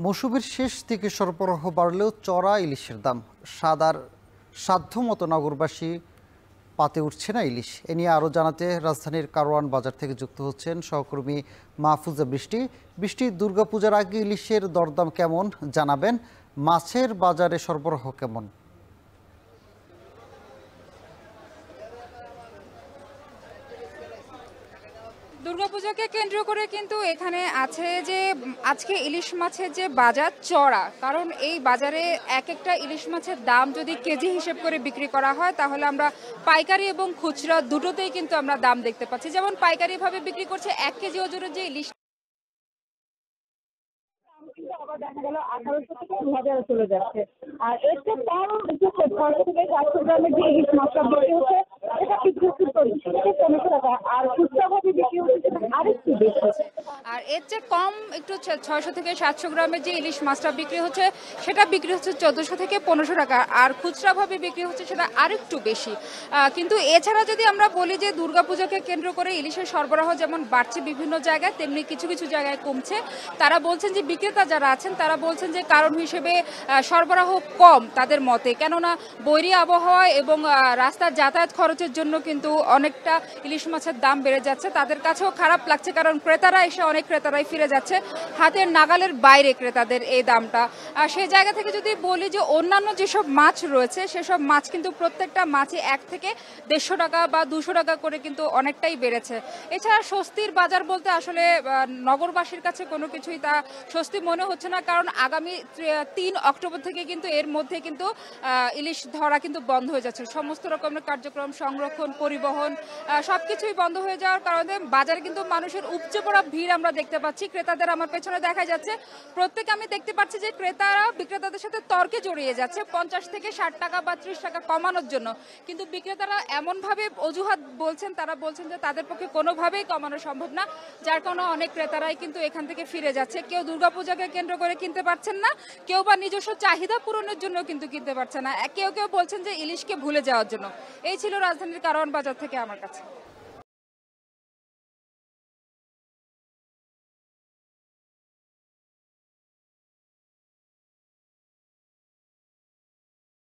মৌসুমের শেষ দিকে সরবরাহ বাড়লেও চড়া ইলিশের দাম সাধ্যমতো নগরবাসী পাতে উঠছে না ইলিশ। এ নিয়ে আরও জানাতে রাজধানীর কারওয়ান বাজার থেকে যুক্ত হচ্ছেন সহকর্মী মাহফুজা বৃষ্টি। দুর্গাপূজার আগে ইলিশের দরদাম কেমন জানাবেন, মাছের বাজারে সরবরাহ কেমন? দুর্গাপূজাকে কেন্দ্র করে কিন্তু এখানে আছে যে আজকে ইলিশ মাছের যে বাজার চড়া, কারণ এই বাজারে এক একটা ইলিশ মাছের দাম যদি কেজি হিসেব করে বিক্রি করা হয় তাহলে আমরা পাইকারি এবং খুচরা দুটোতেই কিন্তু আমরা দাম দেখতে পাচ্ছি। যেমন পাইকারিভাবে বিক্রি করছে 1 কেজি ওজনের যে ইলিশ আবার দেখা গেল 1800 থেকে 2000 চলে যাচ্ছে। আর এর চেয়ে কম 600 থেকে 700 গ্রামের যে ইলিশ মাছটা বিক্রি হচ্ছে এটা বিক্রি হচ্ছে 40 থেকে 15 টাকা, আর খুচরা ভাবে বিক্রি হচ্ছে আরেকটু বেশি। আর এর চেয়ে কম একটু 600 থেকে 700 গ্রামের যে ইলিশ মাছটা বিক্রি হচ্ছে সেটা বিক্রি হচ্ছে 1400 থেকে 1500 টাকা, আর খুচরাভাবে বিক্রি হচ্ছে সেটা আরেকটু বেশি। কিন্তু এছাড়া যদি আমরা বলি যে দুর্গাপূজাকে কেন্দ্র করে ইলিশের সরবরাহ যেমন বাড়ছে বিভিন্ন জায়গায়, তেমনি কিছু কিছু জায়গায় কমছে। তারা বলছেন যে বিক্রেতা যারা আছেন তারা বলছেন যে কারণ হিসেবে সরবরাহ কম তাদের মতে, কেননা বৈরী আবহাওয়া এবং রাস্তার যাতায়াত খরচের জন্য কিন্তু অনেকটা ইলিশ মাছের দাম বেড়ে যাচ্ছে। তাদের কাছেও খারাপ লাগছে, কারণ ক্রেতারা এসে অনেক ক্রেতারাই ফিরে যাচ্ছে হাতের নাগালের বাইরে ক্রেতাদের এই দামটা। সেই জায়গা থেকে যদি বলি যে অন্যান্য যেসব মাছ রয়েছে সেসব মাছ কিন্তু প্রত্যেকটা মাছই 1 থেকে 150 টাকা বা 200 টাকা করে কিন্তু অনেকটাই বেড়েছে। এছাড়া স্বস্তির বাজার বলতে আসলে নগরবাসীর কাছে কোনো কিছুই তা স্বস্তি মনে হচ্ছে না, কারণ আগামী 3 অক্টোবর থেকে কিন্তু এর মধ্যে কিন্তু ইলিশ ধরা কিন্তু বন্ধ হয়ে যাচ্ছে। সমস্ত রকমের কার্যক্রম, সংরক্ষণ, পরিবহন সবকিছুই বন্ধ হয়ে যাওয়ার কারণে বাজারে কিন্তু মানুষের উপচে পড়া ভিড় আমরা দেখতে পাচ্ছি। ক্রেতাদের আমার পেছনে দেখা যাচ্ছে, প্রত্যেকে আমি দেখতে পাচ্ছি যে ক্রেতারা বিক্রেতাদের সাথে তর্কে জড়িয়ে যাচ্ছে 50 থেকে 60 টাকা বা 30 টাকা কমানোর জন্য, কিন্তু বিক্রেতারা এমনভাবে অজুহাত বলছেন, তারা বলছেন যে তাদের পক্ষে কোনোভাবেই কমানো সম্ভব না, যার কারণে অনেক ক্রেতারাই কিন্তু এখান থেকে ফিরে যাচ্ছে। কেউ দুর্গাপূজাকে কেন্দ্র করে কিনতে পারছেন না, কেউ বা নিজস্ব চাহিদা পূরণের জন্য কিন্তু কিনতে পারছে না, কেউ কেউ বলছেন যে ইলিশকে ভুলে যাওয়ার জন্য। এই ছিল রাজধানীর কারওয়ান বাজার থেকে আমার কাছে।